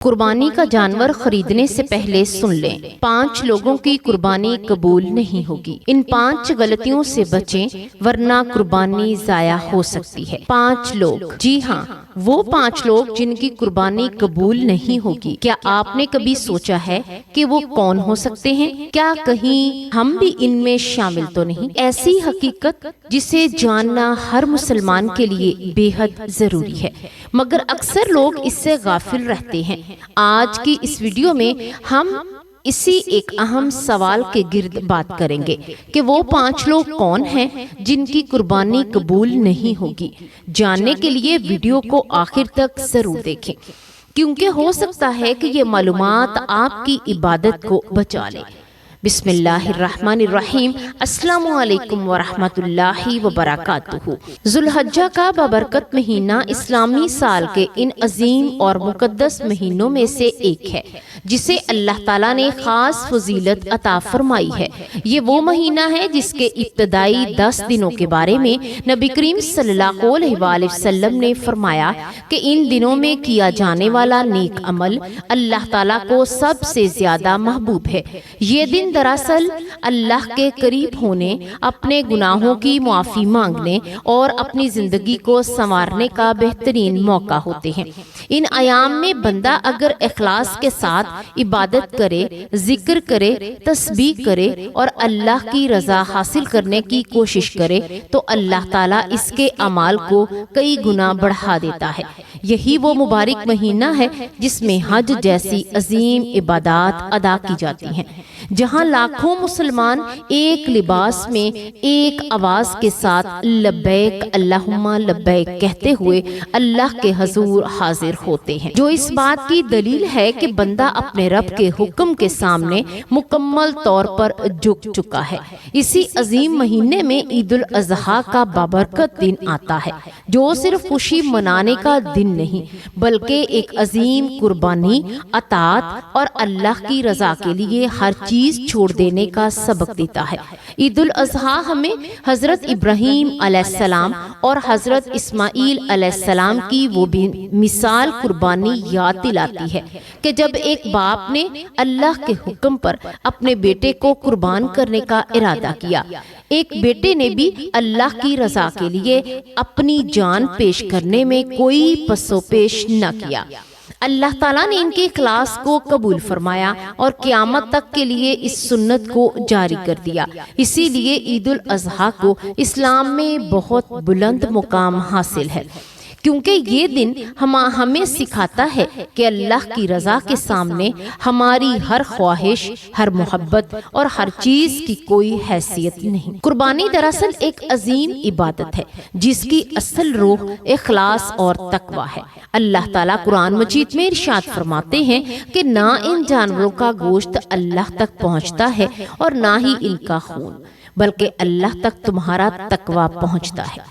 قربانی کا جانور خریدنے سے پہلے سن لیں، 5 لوگوں کی قربانی قبول نہیں ہوگی۔ ان 5 غلطیوں سے بچیں ورنہ قربانی ضائع ہو سکتی ہے۔ 5 لوگ، جی ہاں، وہ 5 لوگ جن کی قربانی قبول نہیں ہوگی۔ کیا آپ نے کبھی سوچا ہے کہ وہ کون ہو سکتے ہیں؟ کیا کہیں ہم بھی ان میں شامل تو نہیں؟ ایسی حقیقت جسے جاننا ہر مسلمان کے لیے بے حد ضروری ہے، مگر اکثر لوگ اس سے غافل رہتے ہیں۔ آج کی اس ویڈیو میں ہم اسی ایک اہم سوال کے گرد بات کریں گے کہ وہ 5 لوگ کون ہیں جن کی قربانی قبول نہیں ہوگی۔ جاننے کے لیے ویڈیو کو آخر تک ضرور دیکھیں، کیونکہ ہو سکتا ہے کہ یہ معلومات آپ کی عبادت کو بچا لے۔ بسم اللہ الرحمن الرحیم۔ السلام علیکم ورحمۃ اللہ وبرکاتہ۔ ذوالحجہ کا بابرکت مہینہ اسلامی سال کے ان عظیم اور مقدس مہینوں میں سے ایک ہے جسے اللہ تعالیٰ نے خاص فضیلت عطا فرمائی ہے۔ یہ وہ مہینہ ہے جس کے ابتدائی 10 دنوں کے بارے میں نبی کریم صلی اللہ علیہ وآلہ وسلم نے فرمایا کہ ان دنوں میں کیا جانے والا نیک عمل اللہ تعالیٰ کو سب سے زیادہ محبوب ہے۔ یہ دن دراصل اللہ کے قریب ہونے، اپنے گناہوں کی معافی مانگنے اور اپنی زندگی کو سنوارنے کا بہترین موقع ہوتے ہیں۔ ان ایام میں بندہ اگر اخلاص کے ساتھ عبادت کرے، ذکر کرے، تسبیح کرے اور اللہ کی رضا حاصل کرنے کی کوشش کرے تو اللہ تعالیٰ اس کے اعمال کو کئی گنا بڑھا دیتا ہے۔ یہی وہ مبارک مہینہ ہے جس میں حج جیسی عظیم عبادات ادا کی جاتی ہیں، جہاں لاکھوں مسلمان ایک لباس میں ایک آواز کے ساتھ لبیک اللہم لبیک کہتے ہوئے اللہ کے حضور حاضر ہوتے ہیں، جو اس بات کی دلیل ہے کہ بندہ اپنے رب کے حکم کے سامنے مکمل طور پر جھک چکا ہے۔ اسی عظیم مہینے میں عید الاضحیٰ کا بابرکت دن آتا ہے، جو صرف خوشی منانے کا دن نہیں بلکہ ایک عظیم قربانی، اطاعت اور اللہ کی رضا کے لیے ہر چیز چھوڑ دینے کا سبق دیتا ہے۔ عید الاضحیٰ ہمیں حضرت ابراہیم علیہ السلام اور حضرت اسماعیل علیہ السلام کی وہ بھی مثال قربانی یاد دلاتی ہے کہ جب ایک باپ نے اللہ کے حکم پر اپنے بیٹے کو قربان کرنے کا ارادہ کیا، ایک بیٹے نے بھی اللہ کی رضا کے لیے اپنی جان پیش کرنے میں کوئی پسو پیش نہ کیا۔ اللہ تعالیٰ نے ان کے اخلاص کو قبول فرمایا اور قیامت تک کے لیے اس سنت کو جاری کر دیا۔ اسی لیے عید الاضحیٰ کو اسلام میں بہت بلند مقام حاصل ہے، کیونکہ یہ دن ہمیں سکھاتا ہے کہ اللہ کی رضا کے سامنے ہماری ہر خواہش، ہر محبت اور ہر چیز کی کوئی حیثیت نہیں۔ قربانی دراصل ایک عظیم عبادت ہے جس کی اصل روح اخلاص اور تقوی ہے۔ اللہ تعالیٰ قرآن مجید میں ارشاد فرماتے ہیں کہ نہ ان جانوروں کا گوشت اللہ تک پہنچتا ہے اور نہ ہی ان کا خون، بلکہ اللہ تک تمہارا تقوی پہنچتا ہے۔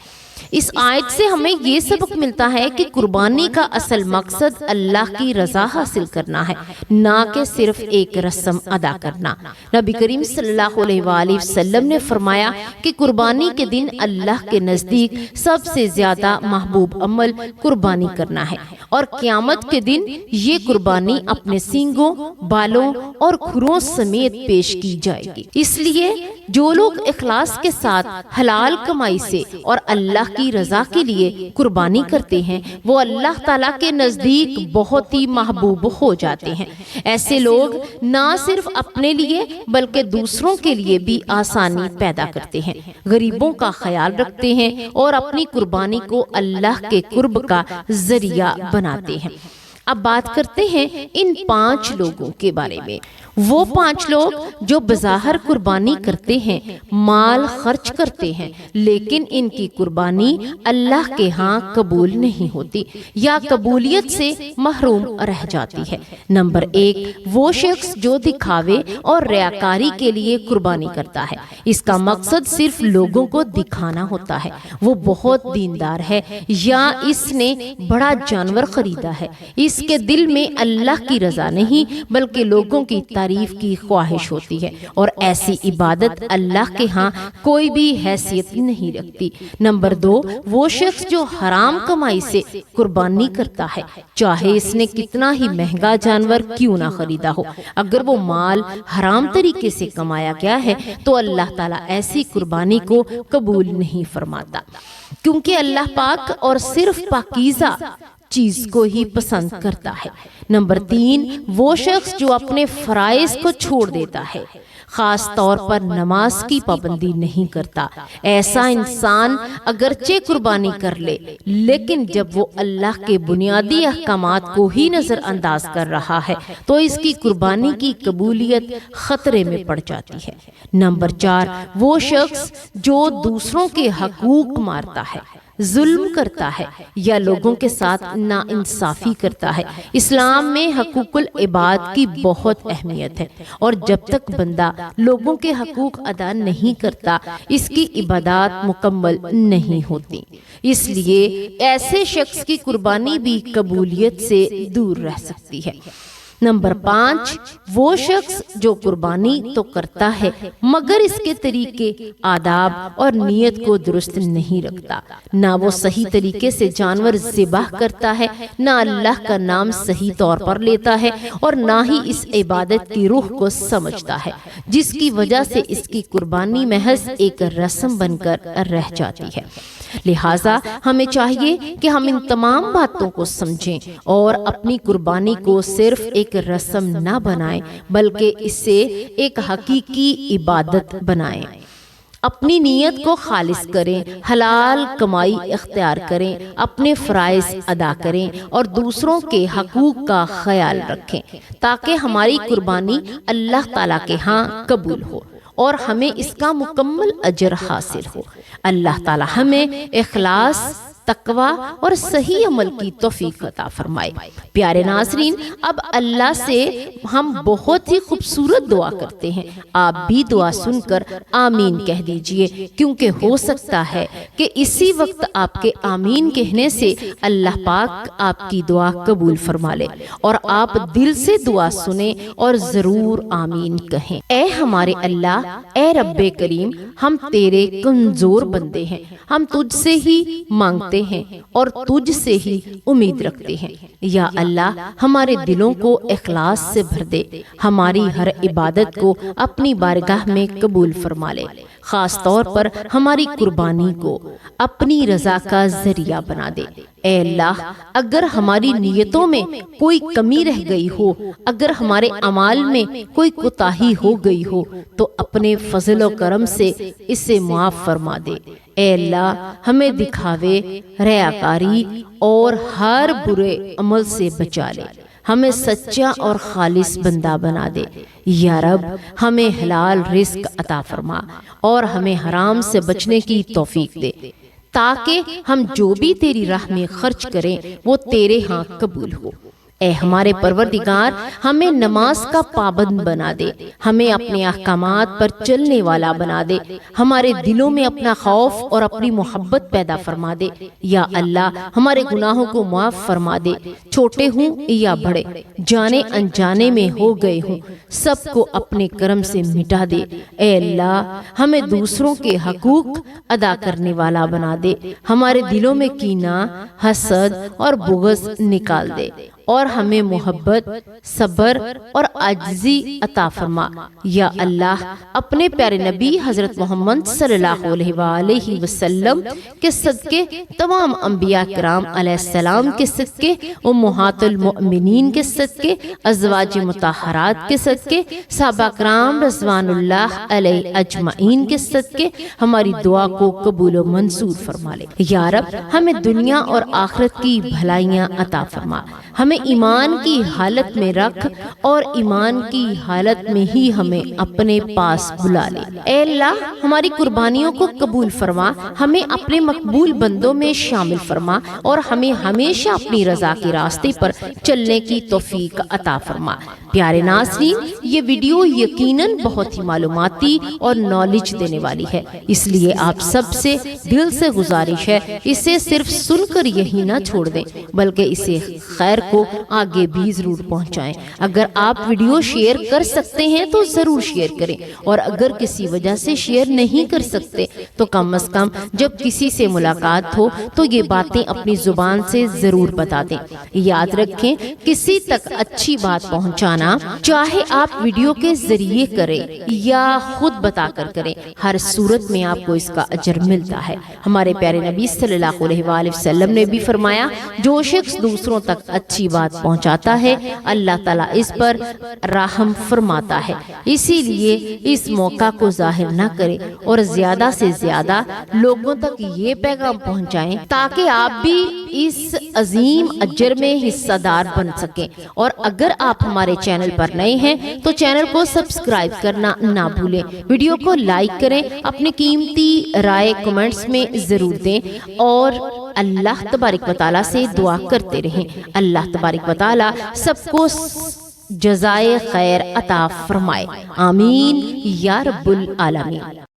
اس آیت سے ہمیں یہ سبق ملتا ہے کہ قربانی کا اصل مقصد اللہ کی رضا حاصل کرنا ہے، نہ کہ صرف ایک رسم ادا کرنا۔ نبی کریم صلی اللہ علیہ وآلہ وسلم نے فرمایا کہ قربانی کے دن اللہ کے نزدیک سب سے زیادہ محبوب عمل قربانی کرنا ہے، اور قیامت کے دن یہ قربانی اپنے سینگوں، بالوں اور کھروں سمیت پیش کی جائے گی۔ اس لیے جو لوگ اخلاص کے ساتھ حلال کمائی سے اور اللہ کی رضا کے لیے قربانی کرتے ہیں وہ اللہ تعالیٰ کے نزدیک بہت ہی محبوب ہو جاتے ہیں۔ ایسے لوگ نہ صرف اپنے لیے بلکہ دوسروں کے لیے بھی آسانی پیدا کرتے ہیں، غریبوں کا خیال رکھتے ہیں اور اپنی قربانی کو اللہ کے قرب کا ذریعہ بناتے ہیں۔ اب بات کرتے ہیں ان 5 لوگوں کے بارے میں۔ وہ 5 لوگ جو بظاہر قربانی کرتے ہیں، مال خرچ کرتے ہیں، لیکن ان کی قربانی اللہ کے ہاں قبول نہیں ہوتی یا قبولیت سے محروم رہ جاتی ہے۔ نمبر 1، وہ شخص جو دکھاوے اور ریاکاری کے لیے قربانی کرتا ہے۔ اس کا مقصد صرف لوگوں کو دکھانا ہوتا ہے۔ وہ بہت دیندار ہے یا اس نے بڑا جانور خریدا ہے، اس کے دل میں اللہ کی رضا نہیں بلکہ لوگوں کی تعریف تعریف کی خواہش ہوتی ہے، اور ایسی عبادت اللہ کے ہاں کوئی بھی حیثیت نہیں رکھتی۔ نمبر 2، وہ شخص جو حرام کمائی سے قربانی کرتا ہے، چاہے اس نے کتنا ہی مہنگا جانور کیوں نہ خریدا ہو، اگر وہ مال حرام طریقے سے کمایا گیا ہے تو اللہ تعالیٰ ایسی قربانی کو قبول نہیں فرماتا، کیونکہ اللہ پاک اور صرف پاکیزہ چیز کو ہی پسند کرتا ہے۔ نمبر 3، وہ شخص جو اپنے فرائض کو چھوڑ دیتا ہے، خاص طور پر نماز کی پابندی نہیں کرتا۔ ایسا انسان اگرچہ قربانی کر لے، لیکن جب وہ اللہ کے بنیادی احکامات کو ہی نظر انداز کر رہا ہے تو اس کی قربانی کی قبولیت خطرے میں پڑ جاتی ہے۔ نمبر 4، وہ شخص جو دوسروں کے حقوق مارتا ہے، ظلم کرتا ہے یا لوگوں کے ساتھ ناانصافی کرتا ہے۔ اسلام میں حقوق العباد کی بہت اہمیت ہے، اور جب تک بندہ لوگوں کے حقوق ادا نہیں کرتا اس کی عبادات مکمل نہیں ہوتی۔ اس لیے ایسے شخص کی قربانی بھی قبولیت سے دور رہ سکتی ہے۔ نمبر 5، وہ شخص جو قربانی تو کرتا ہے مگر اس کے طریقے، آداب اور نیت کو درست نہیں رکھتا، نہ وہ صحیح طریقے سے جانور ذبح کرتا ہے، نہ اللہ کا نام صحیح طور پر لیتا ہے، اور نہ ہی اس عبادت کی روح کو سمجھتا ہے، جس کی وجہ سے اس کی قربانی محض ایک رسم بن کر رہ جاتی ہے۔ لہٰذا ہمیں چاہیے کہ ہم ان تمام باتوں کو سمجھیں اور اپنی قربانی کو صرف ایک رسم نہ بنائیں بلکہ اسے ایک حقیقی عبادت بنائیں۔ اپنی نیت کو خالص کریں، حلال کمائی اختیار کریں، اپنے فرائض ادا کریں اور دوسروں کے حقوق کا خیال رکھیں تاکہ ہماری قربانی اللہ تعالیٰ کے ہاں قبول ہو اور ہمیں اس کا مکمل اجر حاصل ہو۔ اللہ تعالیٰ ہمیں اخلاص، تقوی اور صحیح عمل کی توفیق عطا فرمائے۔ پیارے ناظرین، اب اللہ سے ہم بہت ہی خوبصورت دعا کرتے ہیں، آپ بھی دعا سن کر آمین کہہ دیجئے، کیونکہ ہو سکتا ہے کہ اسی وقت آپ کے آمین کہنے سے اللہ پاک آپ کی دعا قبول فرما لے اور آپ دل سے دعا سنیں اور ضرور آمین کہیں۔ اے ہمارے اللہ، اے رب کریم، ہم تیرے کمزور بندے ہیں، ہم تجھ سے ہی مانگتے ہیں اور تجھ سے ہی امید رکھتے ہیں۔ یا اللہ، ہمارے دلوں کو اخلاص سے بھر دے، ہماری ہر عبادت کو اپنی بارگاہ میں قبول فرما لے، خاص طور پر ہماری قربانی کو اپنی رضا کا ذریعہ بنا دے۔ اے اللہ، اگر ہماری نیتوں میں کوئی کمی رہ گئی ہو، اگر ہمارے اعمال میں کوئی کوتاہی ہو گئی ہو تو اپنے فضل و کرم سے اسے معاف فرما دے۔ اے اللہ، ہمیں دکھاوے، ریاکاری اور ہر برے عمل سے بچا لے، ہمیں سچا اور خالص بندہ بنا دے۔ یا رب، ہمیں حلال رزق عطا فرما اور ہمیں حرام سے بچنے کی توفیق دے، تاکہ ہم جو بھی تیری راہ میں خرچ کریں وہ تیرے ہاں قبول ہو۔ اے ہمارے پروردگار، ہمیں نماز کا پابند بنا دے، ہمیں اپنے احکامات پر چلنے والا بنا دے، ہمارے دلوں میں اپنا خوف اور اپنی محبت پیدا فرما دے۔ یا اللہ، ہمارے گناہوں کو معاف فرما دے، چھوٹے ہوں یا بڑے، جانے انجانے میں ہو گئے ہوں، سب کو اپنے کرم سے مٹا دے۔ اے اللہ، ہمیں دوسروں کے حقوق ادا کرنے والا بنا دے، ہمارے دلوں میں کینہ، حسد اور بغض نکال دے اور ہمیں محبت، صبر اور عاجزی عطا فرما۔ یا اللہ، اپنے پیارے نبی حضرت محمد صلی اللہ علیہ وآلہ وسلم کے صدقے، تمام انبیاء کرام علیہ السلام کے صدقے، امہات المؤمنین کے صدقے، ازواج مطہرات کے صدقے، صحابہ کرام رضوان اللہ علیہ اجمعین کے صدقے ہماری دعا کو قبول و منظور فرما لے۔ یا رب، ہمیں دنیا اور آخرت کی بھلائیاں عطا فرما، ہمیں ایمان کی حالت میں رکھ اور ایمان کی حالت میں ہی ہمیں اپنے پاس بلا لے۔ اے اللہ، ہماری قربانیوں کو قبول فرما، ہمیں اپنے مقبول بندوں میں شامل فرما اور ہمیں ہمیشہ اپنی رضا کے راستے پر چلنے کی توفیق عطا فرما۔ پیارے ناظرین، یہ ویڈیو یقیناً بہت ہی معلوماتی اور نالج دینے والی ہے، اس لیے آپ سب سے دل سے گزارش ہے اسے صرف سن کر یہی نہ چھوڑ دیں، بلکہ اسے خیر کو آگے بھی ضرور پہنچائیں۔ اگر آپ ویڈیو شیئر کر سکتے ہیں تو ضرور شیئر کریں، اور اگر کسی وجہ سے شیئر نہیں کر سکتے تو کم از کم جب کسی سے ملاقات ہو تو یہ باتیں اپنی زبان سے ضرور بتا دیں۔ یاد رکھیں، کسی تک اچھی بات پہنچانا، چاہے آپ ویڈیو کے ذریعے کریں یا خود بتا کر کریں، ہر صورت میں آپ کو اس کا اجر ملتا ہے۔ ہمارے پیارے نبی صلی اللہ علیہ وآلہ وسلم نے بھی فرمایا، جو شخص دوسروں تک اچھی بات پہنچاتا ہے اللہ تعالیٰ اس پر رحم فرماتا ہے۔ اسی لیے اس موقع کو ظاہر نہ کریں اور زیادہ سے زیادہ لوگوں تک یہ پیغام پہنچائیں تاکہ آپ بھی اس عظیم اجر میں حصہ دار بن سکیں۔ اور اگر آپ ہمارے چینل پر نئے ہیں تو چینل کو سبسکرائب کرنا نہ بھولیں، ویڈیو کو لائک کریں، اپنی قیمتی رائے کمنٹس میں ضرور دیں، اور اللہ تبارک و تعالیٰ سے دعا کرتے رہیں۔ اللہ تبارک و تعالیٰ سب کو جزائے خیر عطا فرمائے، آمین یا رب العالمین۔